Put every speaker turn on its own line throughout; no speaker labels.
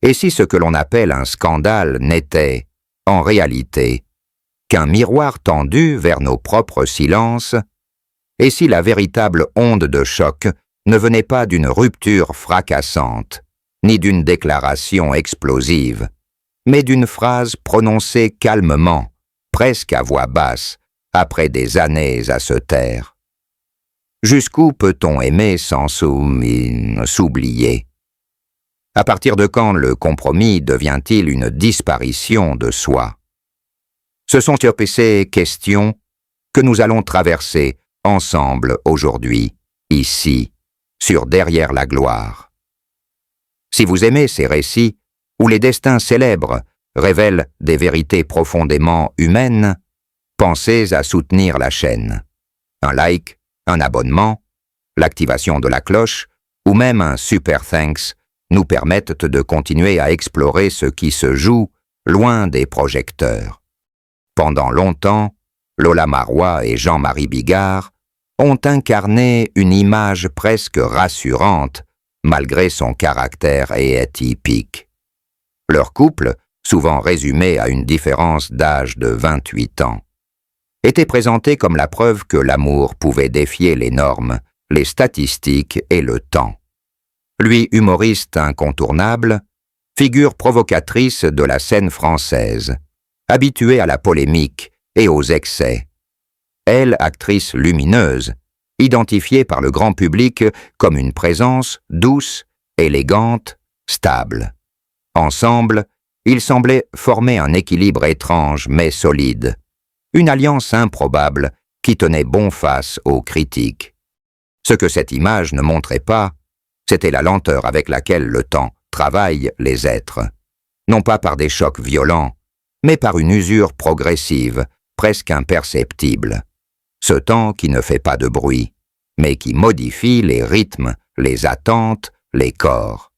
Et si ce que l'on appelle un scandale n'était, en réalité, qu'un miroir tendu vers nos propres silences, et si la véritable onde de choc ne venait pas d'une rupture fracassante, ni d'une déclaration explosive, mais d'une phrase prononcée calmement, presque à voix basse, après des années à se taire. Jusqu'où peut-on aimer sans s'oublier? À partir de quand le compromis devient-il une disparition de soi? Ce sont sur ces questions que nous allons traverser ensemble aujourd'hui, ici, sur Derrière la gloire. Si vous aimez ces récits, où les destins célèbres révèlent des vérités profondément humaines, pensez à soutenir la chaîne. Un like, un abonnement, l'activation de la cloche ou même un super thanks nous permettent de continuer à explorer ce qui se joue loin des projecteurs. Pendant longtemps, Lola Marois et Jean-Marie Bigard ont incarné une image presque rassurante malgré son caractère atypique. Leur couple, souvent résumé à une différence d'âge de 28 ans, était présenté comme la preuve que l'amour pouvait défier les normes, les statistiques et le temps. Lui, humoriste incontournable, figure provocatrice de la scène française, habituée à la polémique et aux excès. Elle, actrice lumineuse, identifiée par le grand public comme une présence douce, élégante, stable. Ensemble, ils semblaient former un équilibre étrange mais solide, une alliance improbable qui tenait bon face aux critiques. Ce que cette image ne montrait pas, c'était la lenteur avec laquelle le temps travaille les êtres, non pas par des chocs violents, mais par une usure progressive, presque imperceptible. Ce temps qui ne fait pas de bruit, mais qui modifie les rythmes, les attentes, les corps.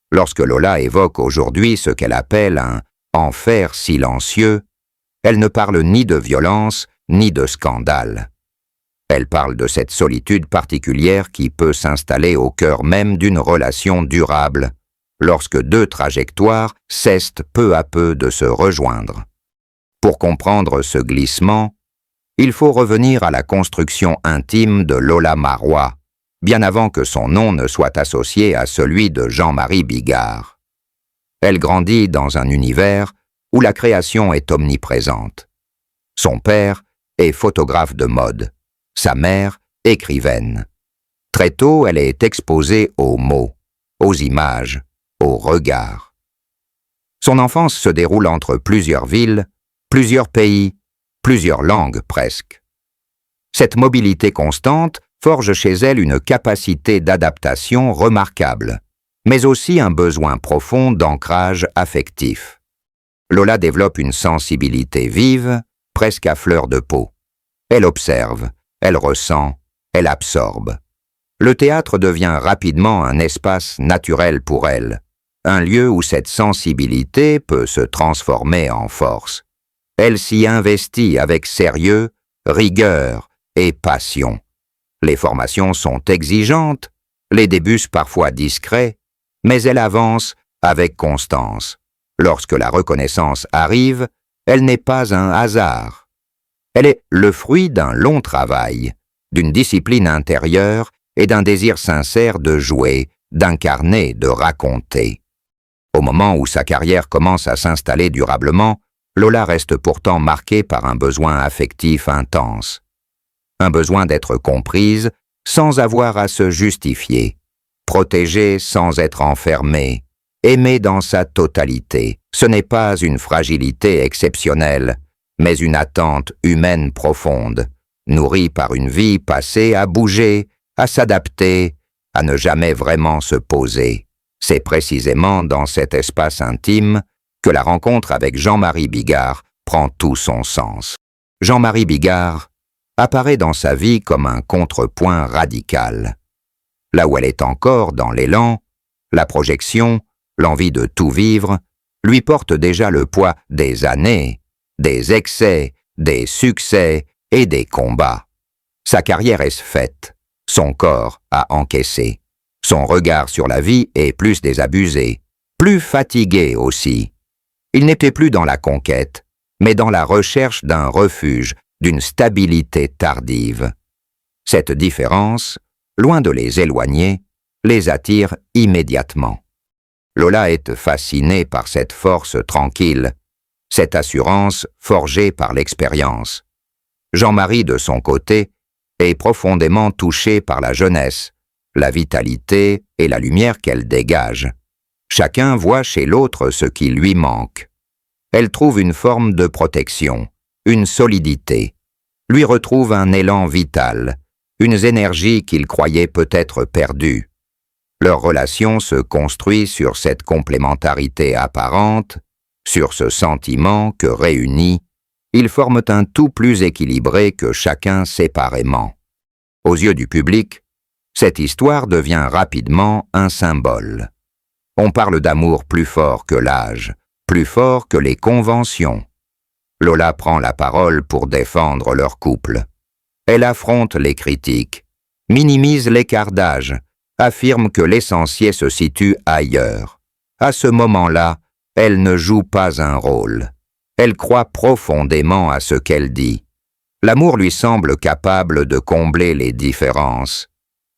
Lorsque Lola évoque aujourd'hui ce qu'elle appelle un « enfer silencieux », elle ne parle ni de violence, ni de scandale. Elle parle de cette solitude particulière qui peut s'installer au cœur même d'une relation durable, lorsque deux trajectoires cessent peu à peu de se rejoindre. Pour comprendre ce glissement, il faut revenir à la construction intime de Lola Marois, bien avant que son nom ne soit associé à celui de Jean-Marie Bigard. Elle grandit dans un univers où la création est omniprésente. Son père est photographe de mode, sa mère écrivaine. Très tôt, elle est exposée aux mots, aux images, aux regards. Son enfance se déroule entre plusieurs villes, plusieurs pays, plusieurs langues presque. Cette mobilité constante forge chez elle une capacité d'adaptation remarquable, mais aussi un besoin profond d'ancrage affectif. Lola développe une sensibilité vive, presque à fleur de peau. Elle observe, elle ressent, elle absorbe. Le théâtre devient rapidement un espace naturel pour elle, un lieu où cette sensibilité peut se transformer en force. Elle s'y investit avec sérieux, rigueur et passion. Les formations sont exigeantes, les débuts parfois discrets, mais elle avance avec constance. Lorsque la reconnaissance arrive, elle n'est pas un hasard. Elle est le fruit d'un long travail, d'une discipline intérieure et d'un désir sincère de jouer, d'incarner, de raconter. Au moment où sa carrière commence à s'installer durablement, Lola reste pourtant marquée par un besoin affectif intense. Un besoin d'être comprise sans avoir à se justifier, protégée sans être enfermée, aimée dans sa totalité. Ce n'est pas une fragilité exceptionnelle, mais une attente humaine profonde, nourrie par une vie passée à bouger, à s'adapter, à ne jamais vraiment se poser. C'est précisément dans cet espace intime que la rencontre avec Jean-Marie Bigard prend tout son sens. Jean-Marie Bigard apparaît dans sa vie comme un contrepoint radical. Là où elle est encore dans l'élan, la projection, l'envie de tout vivre, lui porte déjà le poids des années, des excès, des succès et des combats. Sa carrière est faite, son corps a encaissé. Son regard sur la vie est plus désabusé, plus fatigué aussi. Il n'était plus dans la conquête, mais dans la recherche d'un refuge, d'une stabilité tardive. Cette différence, loin de les éloigner, les attire immédiatement. Lola est fascinée par cette force tranquille, cette assurance forgée par l'expérience. Jean-Marie, de son côté, est profondément touché par la jeunesse, la vitalité et la lumière qu'elle dégage. Chacun voit chez l'autre ce qui lui manque. Elle trouve une forme de protection, une solidité, lui retrouve un élan vital, une énergie qu'il croyait peut-être perdue. Leur relation se construit sur cette complémentarité apparente, sur ce sentiment que, réunis, ils forment un tout plus équilibré que chacun séparément. Aux yeux du public, cette histoire devient rapidement un symbole. On parle d'amour plus fort que l'âge, plus fort que les conventions. Lola prend la parole pour défendre leur couple. Elle affronte les critiques, minimise l'écart d'âge, affirme que l'essentiel se situe ailleurs. À ce moment-là, elle ne joue pas un rôle. Elle croit profondément à ce qu'elle dit. L'amour lui semble capable de combler les différences,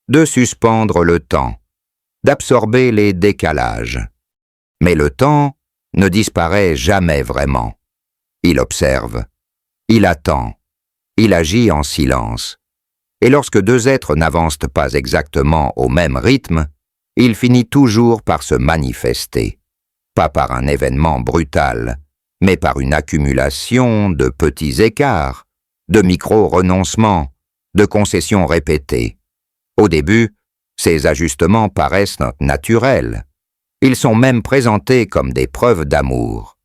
de suspendre le temps, d'absorber les décalages. Mais le temps ne disparaît jamais vraiment. Il observe, il attend, il agit en silence. Et lorsque deux êtres n'avancent pas exactement au même rythme, il finit toujours par se manifester, pas par un événement brutal, mais par une accumulation de petits écarts, de micro-renoncements, de concessions répétées. Au début, ces ajustements paraissent naturels. Ils sont même présentés comme des preuves d'amour.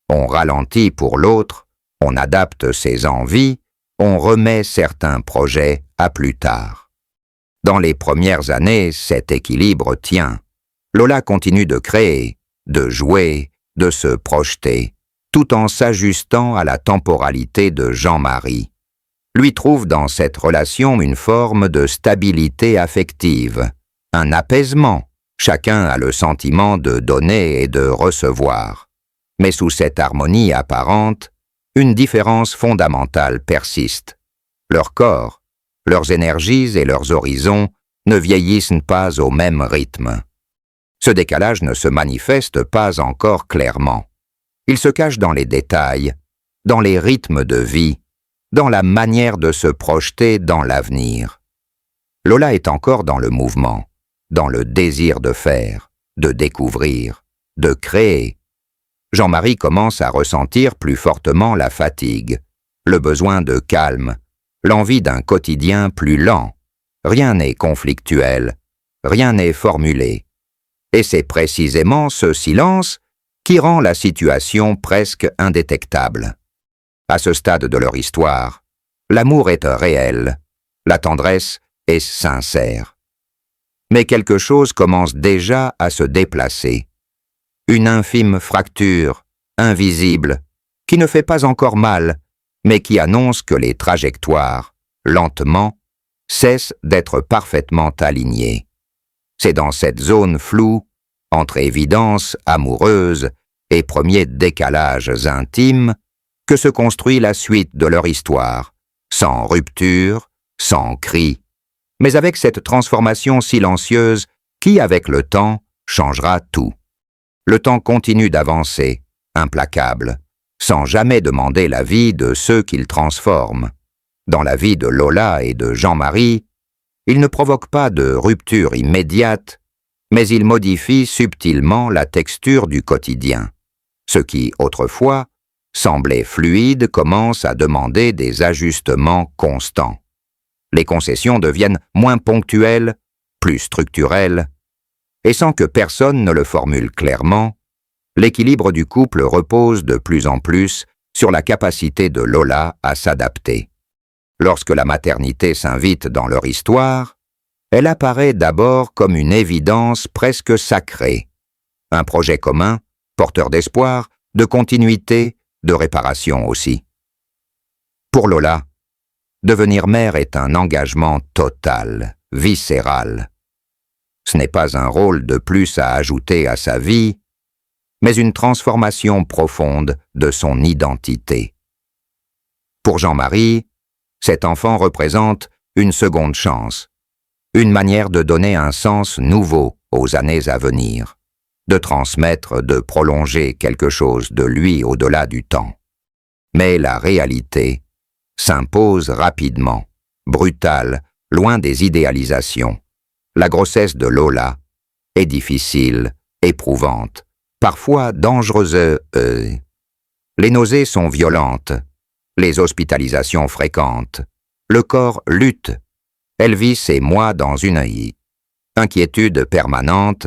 On ralentit pour l'autre, on adapte ses envies, on remet certains projets à plus tard. Dans les premières années, cet équilibre tient. Lola continue de créer, de jouer, de se projeter, tout en s'ajustant à la temporalité de Jean-Marie. Lui trouve dans cette relation une forme de stabilité affective, un apaisement. Chacun a le sentiment de donner et de recevoir. Mais sous cette harmonie apparente, une différence fondamentale persiste. Leur corps, leurs énergies et leurs horizons ne vieillissent pas au même rythme. Ce décalage ne se manifeste pas encore clairement. Il se cache dans les détails, dans les rythmes de vie, dans la manière de se projeter dans l'avenir. Lola est encore dans le mouvement, dans le désir de faire, de découvrir, de créer. Jean-Marie commence à ressentir plus fortement la fatigue, le besoin de calme, l'envie d'un quotidien plus lent. Rien n'est conflictuel, rien n'est formulé. Et c'est précisément ce silence qui rend la situation presque indétectable. À ce stade de leur histoire, l'amour est réel, la tendresse est sincère. Mais quelque chose commence déjà à se déplacer. Une infime fracture, invisible, qui ne fait pas encore mal, mais qui annonce que les trajectoires, lentement, cessent d'être parfaitement alignées. C'est dans cette zone floue, entre évidences amoureuses et premiers décalages intimes, que se construit la suite de leur histoire, sans rupture, sans cri, mais avec cette transformation silencieuse qui, avec le temps, changera tout. Le temps continue d'avancer, implacable, sans jamais demander l'avis de ceux qu'il transforme. Dans la vie de Lola et de Jean-Marie, il ne provoque pas de rupture immédiate, mais il modifie subtilement la texture du quotidien. Ce qui, autrefois, semblait fluide commence à demander des ajustements constants. Les concessions deviennent moins ponctuelles, plus structurelles, et sans que personne ne le formule clairement, l'équilibre du couple repose de plus en plus sur la capacité de Lola à s'adapter. Lorsque la maternité s'invite dans leur histoire, elle apparaît d'abord comme une évidence presque sacrée, un projet commun, porteur d'espoir, de continuité, de réparation aussi. Pour Lola, devenir mère est un engagement total, viscéral. Ce n'est pas un rôle de plus à ajouter à sa vie, mais une transformation profonde de son identité. Pour Jean-Marie, cet enfant représente une seconde chance, une manière de donner un sens nouveau aux années à venir, de transmettre, de prolonger quelque chose de lui au-delà du temps. Mais la réalité s'impose rapidement, brutale, loin des idéalisations. La grossesse de Lola est difficile, éprouvante, parfois dangereuse. Les nausées sont violentes, les hospitalisations fréquentes. Le corps lutte. Elle vit ses mois dans une inquiétude permanente,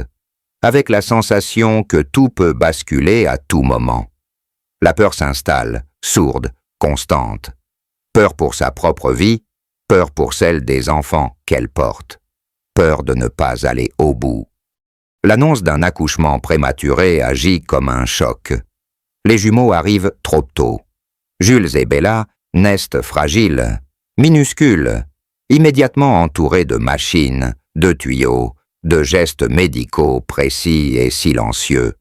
avec la sensation que tout peut basculer à tout moment. La peur s'installe, sourde, constante. Peur pour sa propre vie, peur pour celle des enfants qu'elle porte. Peur de ne pas aller au bout. L'annonce d'un accouchement prématuré agit comme un choc. Les jumeaux arrivent trop tôt. Jules et Bella naissent fragiles, minuscules, immédiatement entourés de machines, de tuyaux, de gestes médicaux précis et silencieux.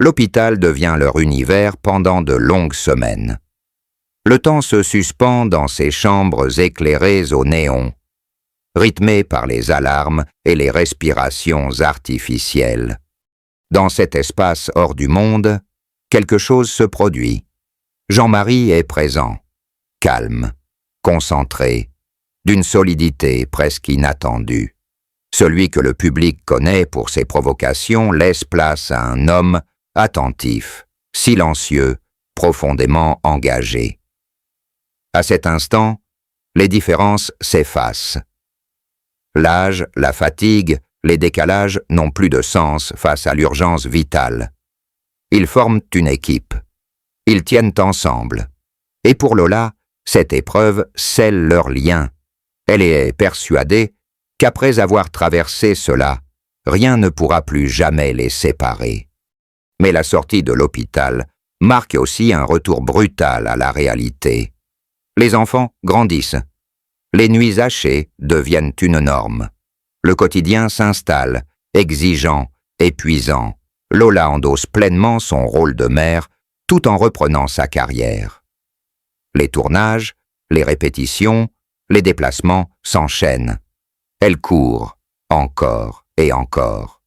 L'hôpital devient leur univers pendant de longues semaines. Le temps se suspend dans ces chambres éclairées au néon, rythmées par les alarmes et les respirations artificielles. Dans cet espace hors du monde, quelque chose se produit. Jean-Marie est présent, calme, concentré, d'une solidité presque inattendue. Celui que le public connaît pour ses provocations laisse place à un homme attentif, silencieux, profondément engagé. À cet instant, les différences s'effacent. L'âge, la fatigue, les décalages n'ont plus de sens face à l'urgence vitale. Ils forment une équipe. Ils tiennent ensemble. Et pour Lola, cette épreuve scelle leur lien. Elle est persuadée qu'après avoir traversé cela, rien ne pourra plus jamais les séparer. Mais la sortie de l'hôpital marque aussi un retour brutal à la réalité. Les enfants grandissent. Les nuits hachées deviennent une norme. Le quotidien s'installe, exigeant, épuisant. Lola endosse pleinement son rôle de mère tout en reprenant sa carrière. Les tournages, les répétitions, les déplacements s'enchaînent. Elle court, encore et encore.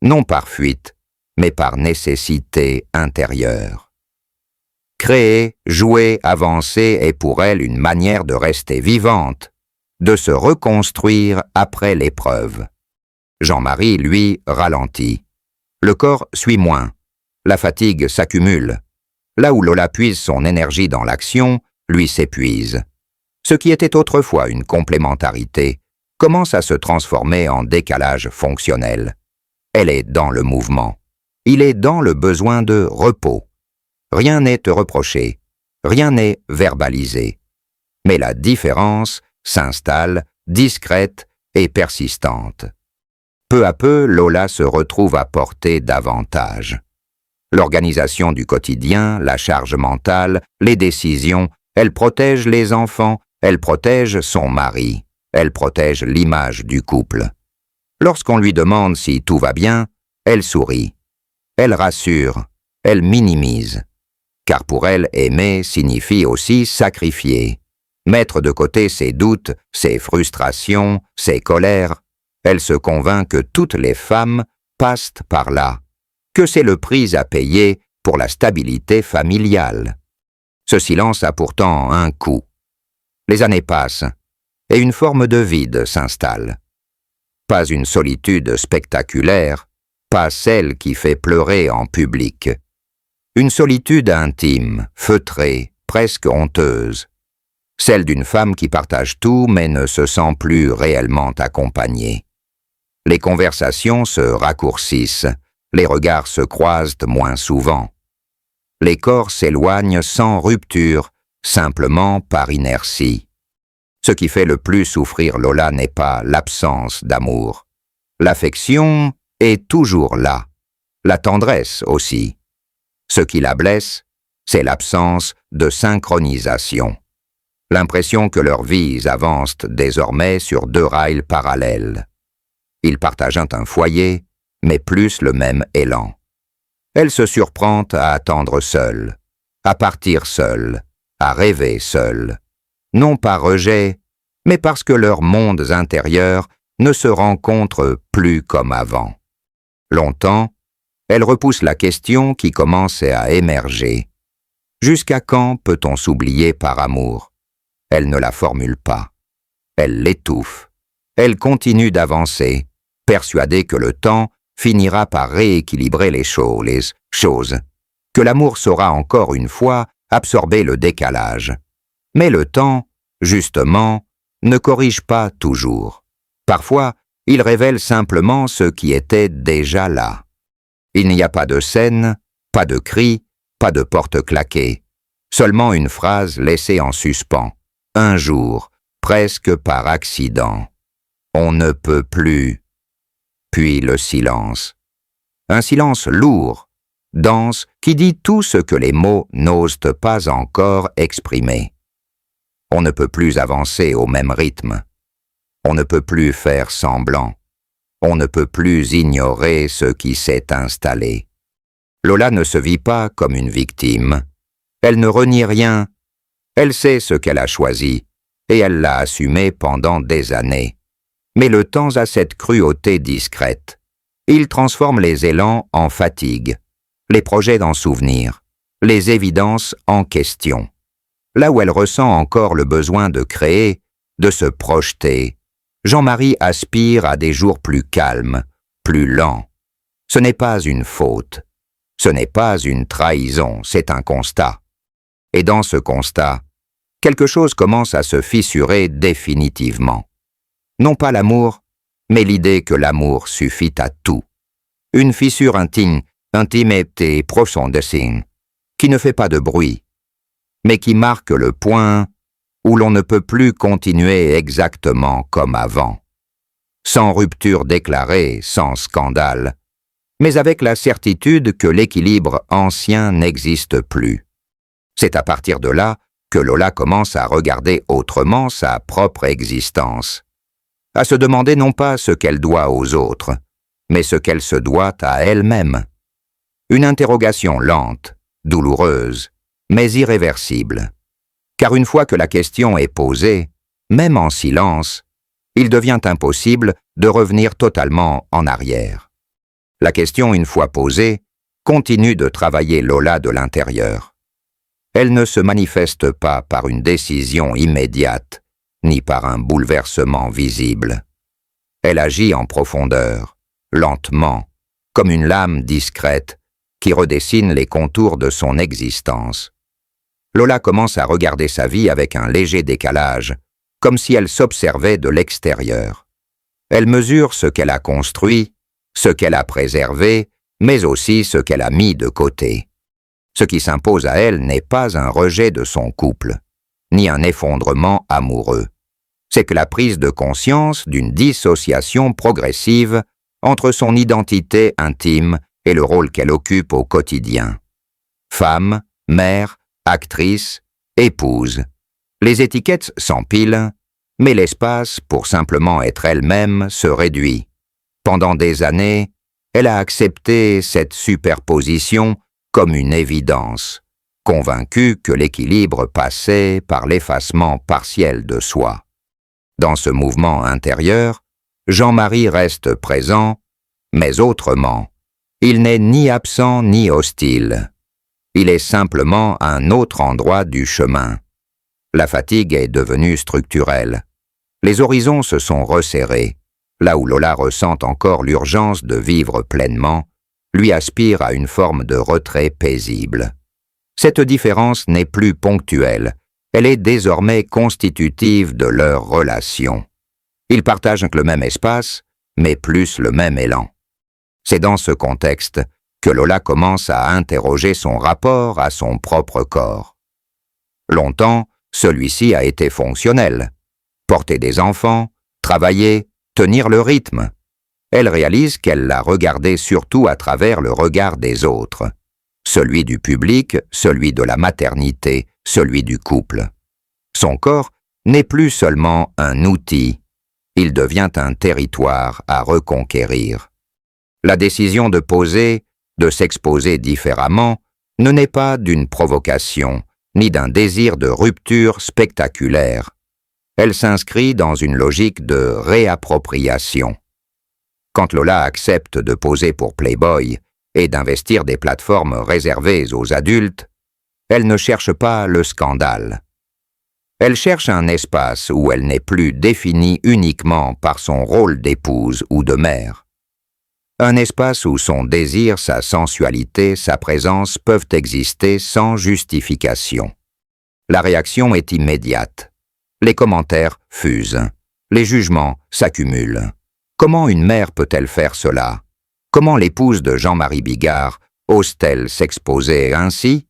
Non par fuite, mais par nécessité intérieure. Créer, jouer, avancer est pour elle une manière de rester vivante, de se reconstruire après l'épreuve. Jean-Marie, lui, ralentit. Le corps suit moins. La fatigue s'accumule. Là où Lola puise son énergie dans l'action, lui s'épuise. Ce qui était autrefois une complémentarité commence à se transformer en décalage fonctionnel. Elle est dans le mouvement. Il est dans le besoin de repos. Rien n'est reproché, rien n'est verbalisé. Mais la différence s'installe, discrète et persistante. Peu à peu, Lola se retrouve à porter davantage. L'organisation du quotidien, la charge mentale, les décisions, elle protège les enfants, elle protège son mari, elle protège l'image du couple. Lorsqu'on lui demande si tout va bien, elle sourit. Elle rassure, elle minimise. Car pour elle, aimer signifie aussi sacrifier. Mettre de côté ses doutes, ses frustrations, ses colères. Elle se convainc que toutes les femmes passent par là, que c'est le prix à payer pour la stabilité familiale. Ce silence a pourtant un coût. Les années passent, et une forme de vide s'installe. Pas une solitude spectaculaire, pas celle qui fait pleurer en public. Une solitude intime, feutrée, presque honteuse. Celle d'une femme qui partage tout mais ne se sent plus réellement accompagnée. Les conversations se raccourcissent, les regards se croisent moins souvent. Les corps s'éloignent sans rupture, simplement par inertie. Ce qui fait le plus souffrir Lola n'est pas l'absence d'amour. L'affection est toujours là, la tendresse aussi. Ce qui la blesse, c'est l'absence de synchronisation. L'impression que leurs vies avancent désormais sur deux rails parallèles. Ils partagent un foyer, mais plus le même élan. Elle se surprend à attendre seule, à partir seule, à rêver seule, non par rejet, mais parce que leurs mondes intérieurs ne se rencontrent plus comme avant. Longtemps, elle repousse la question qui commence à émerger. Jusqu'à quand peut-on s'oublier par amour? Elle ne la formule pas. Elle l'étouffe. Elle continue d'avancer, persuadée que le temps finira par rééquilibrer les choses, que l'amour saura encore une fois absorber le décalage. Mais le temps, justement, ne corrige pas toujours. Parfois, il révèle simplement ce qui était déjà là. Il n'y a pas de scène, pas de cri, pas de porte claquée, seulement une phrase laissée en suspens, un jour, presque par accident. On ne peut plus. Puis le silence. Un silence lourd, dense, qui dit tout ce que les mots n'osent pas encore exprimer. On ne peut plus avancer au même rythme. On ne peut plus faire semblant. On ne peut plus ignorer ce qui s'est installé. Lola ne se vit pas comme une victime. Elle ne renie rien. Elle sait ce qu'elle a choisi, et elle l'a assumé pendant des années. Mais le temps a cette cruauté discrète. Il transforme les élans en fatigue, les projets en souvenirs, les évidences en questions. Là où elle ressent encore le besoin de créer, de se projeter, Jean-Marie aspire à des jours plus calmes, plus lents. Ce n'est pas une faute. Ce n'est pas une trahison, c'est un constat. Et dans ce constat, quelque chose commence à se fissurer définitivement. Non pas l'amour, mais l'idée que l'amour suffit à tout. Une fissure intime et profonde, qui ne fait pas de bruit, mais qui marque le point où l'on ne peut plus continuer exactement comme avant. Sans rupture déclarée, sans scandale, mais avec la certitude que l'équilibre ancien n'existe plus. C'est à partir de là que Lola commence à regarder autrement sa propre existence, à se demander non pas ce qu'elle doit aux autres, mais ce qu'elle se doit à elle-même. Une interrogation lente, douloureuse, mais irréversible. Car une fois que la question est posée, même en silence, il devient impossible de revenir totalement en arrière. La question, une fois posée, continue de travailler Lola de l'intérieur. Elle ne se manifeste pas par une décision immédiate, ni par un bouleversement visible. Elle agit en profondeur, lentement, comme une lame discrète qui redessine les contours de son existence. Lola commence à regarder sa vie avec un léger décalage, comme si elle s'observait de l'extérieur. Elle mesure ce qu'elle a construit, ce qu'elle a préservé, mais aussi ce qu'elle a mis de côté. Ce qui s'impose à elle n'est pas un rejet de son couple, ni un effondrement amoureux. C'est que la prise de conscience d'une dissociation progressive entre son identité intime et le rôle qu'elle occupe au quotidien. Femme, mère, actrice, épouse. Les étiquettes s'empilent, mais l'espace, pour simplement être elle-même, se réduit. Pendant des années, elle a accepté cette superposition comme une évidence, convaincue que l'équilibre passait par l'effacement partiel de soi. Dans ce mouvement intérieur, Jean-Marie reste présent, mais autrement. Il n'est ni absent ni hostile. Il est simplement à un autre endroit du chemin. La fatigue est devenue structurelle. Les horizons se sont resserrés. Là où Lola ressent encore l'urgence de vivre pleinement, lui aspire à une forme de retrait paisible. Cette différence n'est plus ponctuelle. Elle est désormais constitutive de leur relation. Ils partagent le même espace, mais plus le même élan. C'est dans ce contexte que Lola commence à interroger son rapport à son propre corps. Longtemps, celui-ci a été fonctionnel. Porter des enfants, travailler, tenir le rythme. Elle réalise qu'elle l'a regardé surtout à travers le regard des autres. Celui du public, celui de la maternité, celui du couple. Son corps n'est plus seulement un outil. Il devient un territoire à reconquérir. La décision de poser, de s'exposer différemment, ne naît pas d'une provocation, ni d'un désir de rupture spectaculaire. Elle s'inscrit dans une logique de réappropriation. Quand Lola accepte de poser pour Playboy et d'investir des plateformes réservées aux adultes, elle ne cherche pas le scandale. Elle cherche un espace où elle n'est plus définie uniquement par son rôle d'épouse ou de mère. Un espace où son désir, sa sensualité, sa présence peuvent exister sans justification. La réaction est immédiate. Les commentaires fusent. Les jugements s'accumulent. Comment une mère peut-elle faire cela? Comment l'épouse de Jean-Marie Bigard ose-t-elle s'exposer ainsi?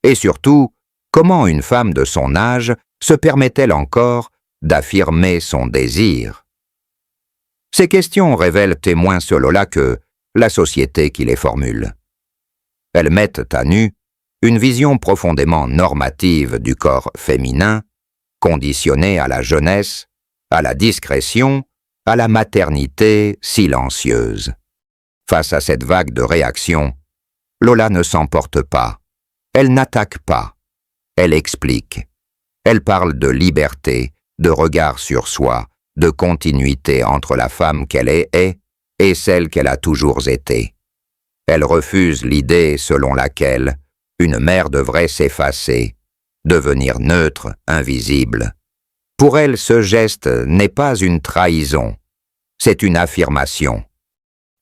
Et surtout, comment une femme de son âge se permet-elle encore d'affirmer son désir? Ces questions révèlent moins sur Lola que la société qui les formule. Elles mettent à nu une vision profondément normative du corps féminin, conditionnée à la jeunesse, à la discrétion, à la maternité silencieuse. Face à cette vague de réactions, Lola ne s'emporte pas. Elle n'attaque pas. Elle explique. Elle parle de liberté, de regard sur soi, de continuité entre la femme qu'elle est et celle qu'elle a toujours été. Elle refuse l'idée selon laquelle une mère devrait s'effacer, devenir neutre, invisible. Pour elle, ce geste n'est pas une trahison, c'est une affirmation.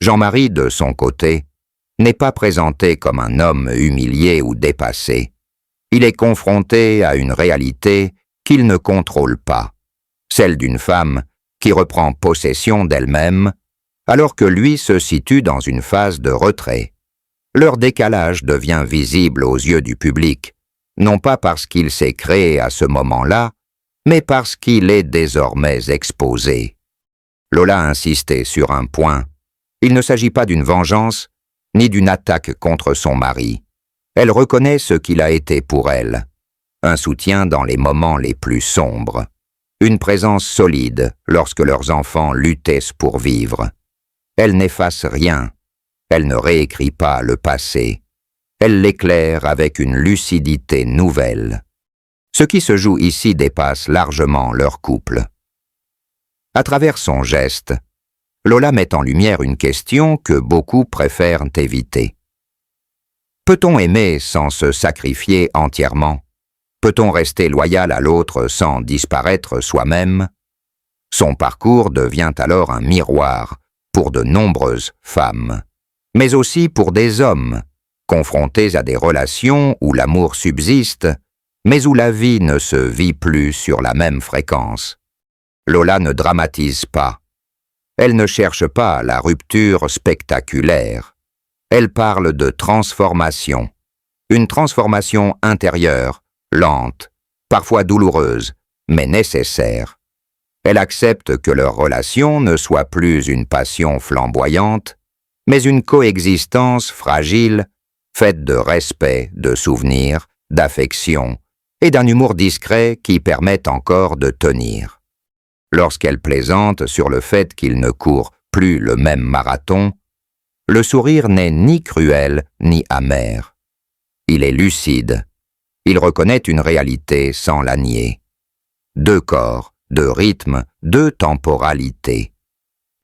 Jean-Marie, de son côté, n'est pas présenté comme un homme humilié ou dépassé. Il est confronté à une réalité qu'il ne contrôle pas, celle d'une femme qui reprend possession d'elle-même, alors que lui se situe dans une phase de retrait. Leur décalage devient visible aux yeux du public, non pas parce qu'il s'est créé à ce moment-là, mais parce qu'il est désormais exposé. Lola a insisté sur un point. Il ne s'agit pas d'une vengeance, ni d'une attaque contre son mari. Elle reconnaît ce qu'il a été pour elle. Un soutien dans les moments les plus sombres. Une présence solide lorsque leurs enfants luttaient pour vivre. Elle n'efface rien. Elle ne réécrit pas le passé. Elle l'éclaire avec une lucidité nouvelle. Ce qui se joue ici dépasse largement leur couple. À travers son geste, Lola met en lumière une question que beaucoup préfèrent éviter. Peut-on aimer sans se sacrifier entièrement? Peut-on rester loyal à l'autre sans disparaître soi-même? Son parcours devient alors un miroir pour de nombreuses femmes, mais aussi pour des hommes, confrontés à des relations où l'amour subsiste, mais où la vie ne se vit plus sur la même fréquence. Lola ne dramatise pas. Elle ne cherche pas la rupture spectaculaire. Elle parle de transformation. Une transformation intérieure, lente, parfois douloureuse, mais nécessaire. Elle accepte que leur relation ne soit plus une passion flamboyante, mais une coexistence fragile, faite de respect, de souvenirs, d'affection et d'un humour discret qui permet encore de tenir. Lorsqu'elle plaisante sur le fait qu'il ne court plus le même marathon, le sourire n'est ni cruel ni amer. Il est lucide. Il reconnaît une réalité sans la nier. Deux corps, deux rythmes, deux temporalités.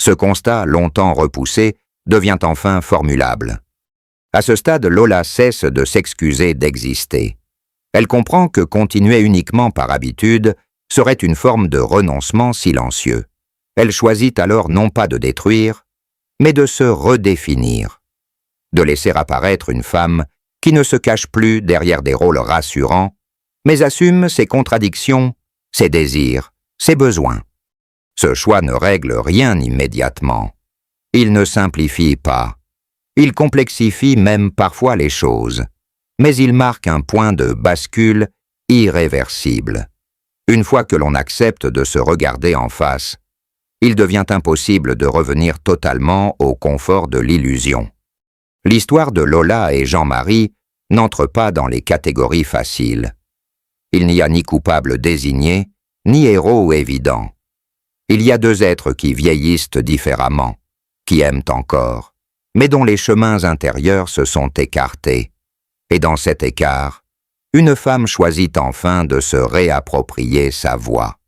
Ce constat, longtemps repoussé, devient enfin formulable. À ce stade, Lola cesse de s'excuser d'exister. Elle comprend que continuer uniquement par habitude serait une forme de renoncement silencieux. Elle choisit alors non pas de détruire, mais de se redéfinir, de laisser apparaître une femme qui ne se cache plus derrière des rôles rassurants, mais assume ses contradictions, ses désirs, ses besoins. Ce choix ne règle rien immédiatement. Il ne simplifie pas. Il complexifie même parfois les choses, mais il marque un point de bascule irréversible. Une fois que l'on accepte de se regarder en face, il devient impossible de revenir totalement au confort de l'illusion. L'histoire de Lola et Jean-Marie n'entre pas dans les catégories faciles. Il n'y a ni coupable désigné, ni héros évident. Il y a deux êtres qui vieillissent différemment, qui aiment encore, mais dont les chemins intérieurs se sont écartés. Et dans cet écart, une femme choisit enfin de se réapproprier sa voix.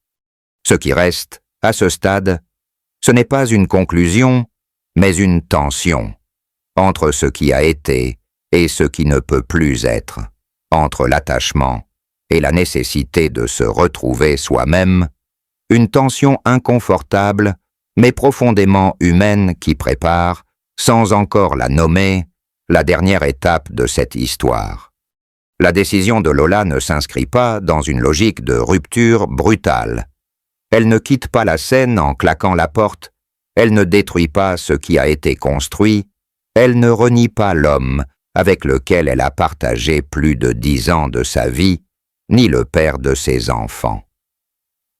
Ce qui reste, à ce stade, ce n'est pas une conclusion, mais une tension, entre ce qui a été et ce qui ne peut plus être, entre l'attachement et la nécessité de se retrouver soi-même, une tension inconfortable, mais profondément humaine qui prépare, sans encore la nommer, la dernière étape de cette histoire. La décision de Lola ne s'inscrit pas dans une logique de rupture brutale. Elle ne quitte pas la scène en claquant la porte, elle ne détruit pas ce qui a été construit, elle ne renie pas l'homme avec lequel elle a partagé plus de 10 ans de sa vie, ni le père de ses enfants.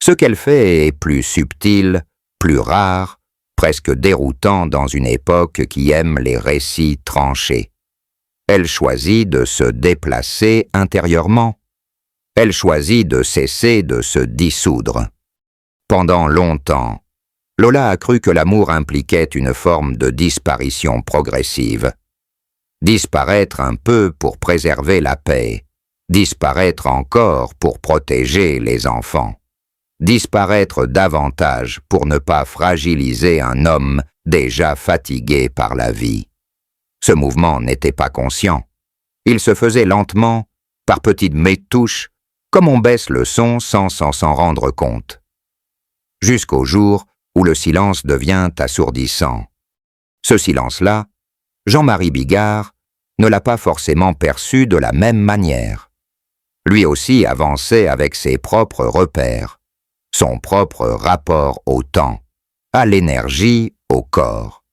Ce qu'elle fait est plus subtil, plus rare, presque déroutant dans une époque qui aime les récits tranchés. Elle choisit de se déplacer intérieurement. Elle choisit de cesser de se dissoudre. Pendant longtemps, Lola a cru que l'amour impliquait une forme de disparition progressive. Disparaître un peu pour préserver la paix, disparaître encore pour protéger les enfants, disparaître davantage pour ne pas fragiliser un homme déjà fatigué par la vie. Ce mouvement n'était pas conscient. Il se faisait lentement, par petites métouches, comme on baisse le son sans s'en rendre compte. Jusqu'au jour où le silence devient assourdissant. Ce silence-là, Jean-Marie Bigard ne l'a pas forcément perçu de la même manière. Lui aussi avançait avec ses propres repères, son propre rapport au temps, à l'énergie, au corps.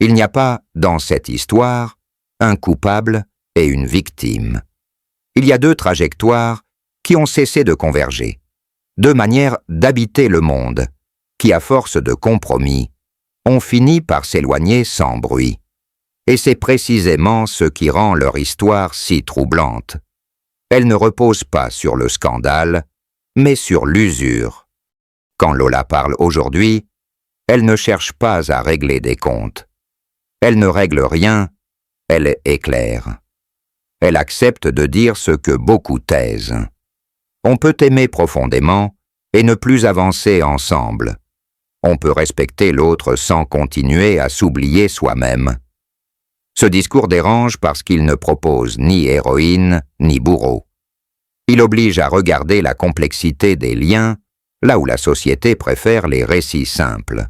Il n'y a pas, dans cette histoire, un coupable et une victime. Il y a 2 trajectoires qui ont cessé de converger, 2 manières d'habiter le monde, qui, à force de compromis, ont fini par s'éloigner sans bruit. Et c'est précisément ce qui rend leur histoire si troublante. Elle ne repose pas sur le scandale, mais sur l'usure. Quand Lola parle aujourd'hui, elle ne cherche pas à régler des comptes. Elle ne règle rien, elle éclaire. Elle accepte de dire ce que beaucoup taisent. On peut aimer profondément et ne plus avancer ensemble. On peut respecter l'autre sans continuer à s'oublier soi-même. Ce discours dérange parce qu'il ne propose ni héroïne ni bourreau. Il oblige à regarder la complexité des liens, là où la société préfère les récits simples.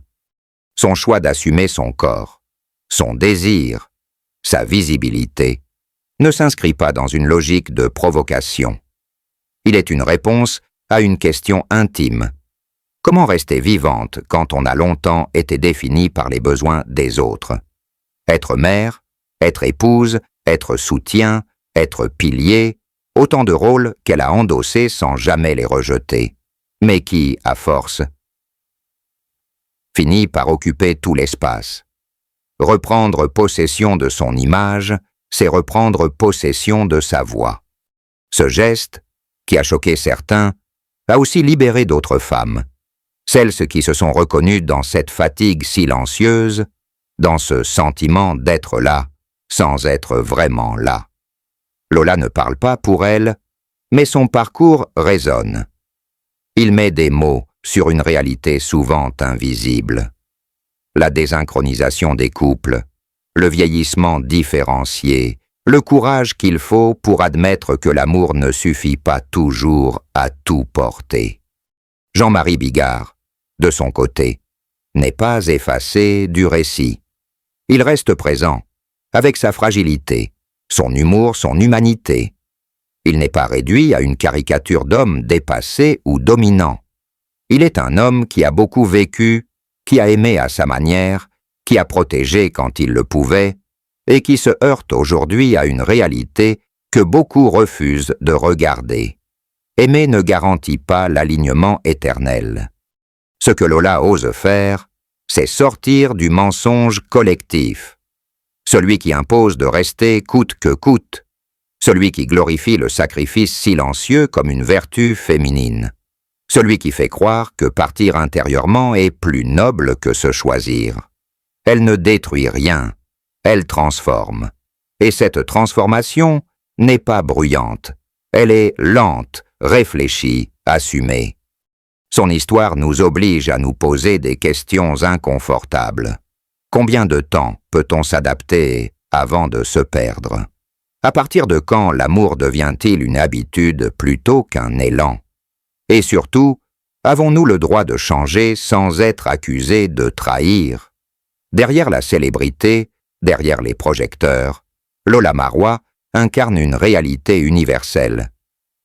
Son choix d'assumer son corps, son désir, sa visibilité, ne s'inscrit pas dans une logique de provocation. Il est une réponse à une question intime. Comment rester vivante quand on a longtemps été définie par les besoins des autres? Être mère, être épouse, être soutien, être pilier, autant de rôles qu'elle a endossés sans jamais les rejeter, mais qui, à force, finit par occuper tout l'espace. Reprendre possession de son image, c'est reprendre possession de sa voix. Ce geste, qui a choqué certains, a aussi libéré d'autres femmes, celles qui se sont reconnues dans cette fatigue silencieuse, dans ce sentiment d'être là, sans être vraiment là. Lola ne parle pas pour elle, mais son parcours résonne. Il met des mots sur une réalité souvent invisible. La désynchronisation des couples, le vieillissement différencié, le courage qu'il faut pour admettre que l'amour ne suffit pas toujours à tout porter. Jean-Marie Bigard, de son côté, n'est pas effacé du récit. Il reste présent, avec sa fragilité, son humour, son humanité. Il n'est pas réduit à une caricature d'homme dépassé ou dominant. Il est un homme qui a beaucoup vécu, qui a aimé à sa manière, qui a protégé quand il le pouvait, et qui se heurte aujourd'hui à une réalité que beaucoup refusent de regarder. Aimer ne garantit pas l'alignement éternel. Ce que Lola ose faire, c'est sortir du mensonge collectif. Celui qui impose de rester coûte que coûte. Celui qui glorifie le sacrifice silencieux comme une vertu féminine. Celui qui fait croire que partir intérieurement est plus noble que se choisir. Elle ne détruit rien. elle transforme. Et cette transformation n'est pas bruyante. Elle est lente, réfléchie, assumée. Son histoire nous oblige à nous poser des questions inconfortables. Combien de temps peut-on s'adapter avant de se perdre? À partir de quand l'amour devient-il une habitude plutôt qu'un élan? Et surtout, avons-nous le droit de changer sans être accusés de trahir? Derrière la célébrité, derrière les projecteurs, Lola Marois incarne une réalité universelle,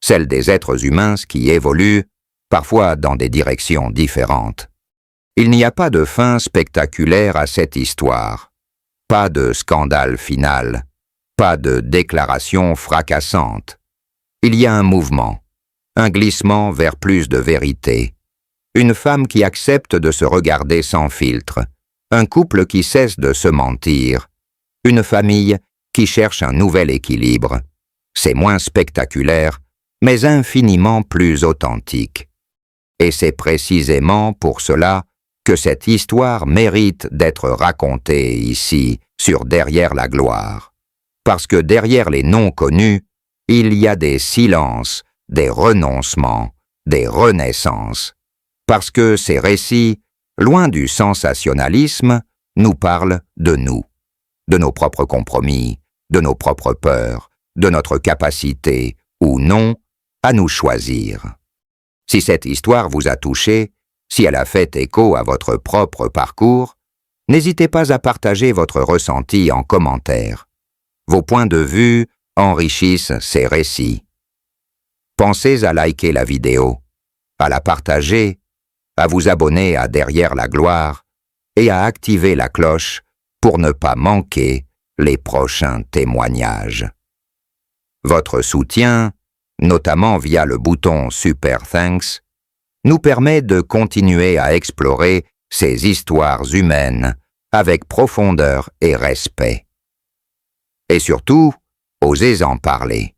celle des êtres humains qui évoluent, parfois dans des directions différentes. Il n'y a pas de fin spectaculaire à cette histoire, pas de scandale final, pas de déclaration fracassante. Il y a un mouvement, un glissement vers plus de vérité, une femme qui accepte de se regarder sans filtre, un couple qui cesse de se mentir, une famille qui cherche un nouvel équilibre. C'est moins spectaculaire, mais infiniment plus authentique. Et c'est précisément pour cela que cette histoire mérite d'être racontée ici, sur Derrière la gloire. Parce que derrière les noms connus, il y a des silences, des renoncements, des renaissances. Parce que ces récits, loin du sensationnalisme, nous parlent de nous, de nos propres compromis, de nos propres peurs, de notre capacité, ou non, à nous choisir. Si cette histoire vous a touché, si elle a fait écho à votre propre parcours, n'hésitez pas à partager votre ressenti en commentaire. Vos points de vue enrichissent ces récits. Pensez à liker la vidéo, à la partager, à vous abonner à Derrière la gloire et à activer la cloche pour ne pas manquer les prochains témoignages. Votre soutien, notamment via le bouton Super Thanks, nous permet de continuer à explorer ces histoires humaines avec profondeur et respect. Et surtout, osez en parler.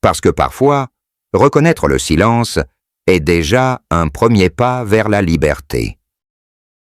Parce que parfois, reconnaître le silence est déjà un premier pas vers la liberté.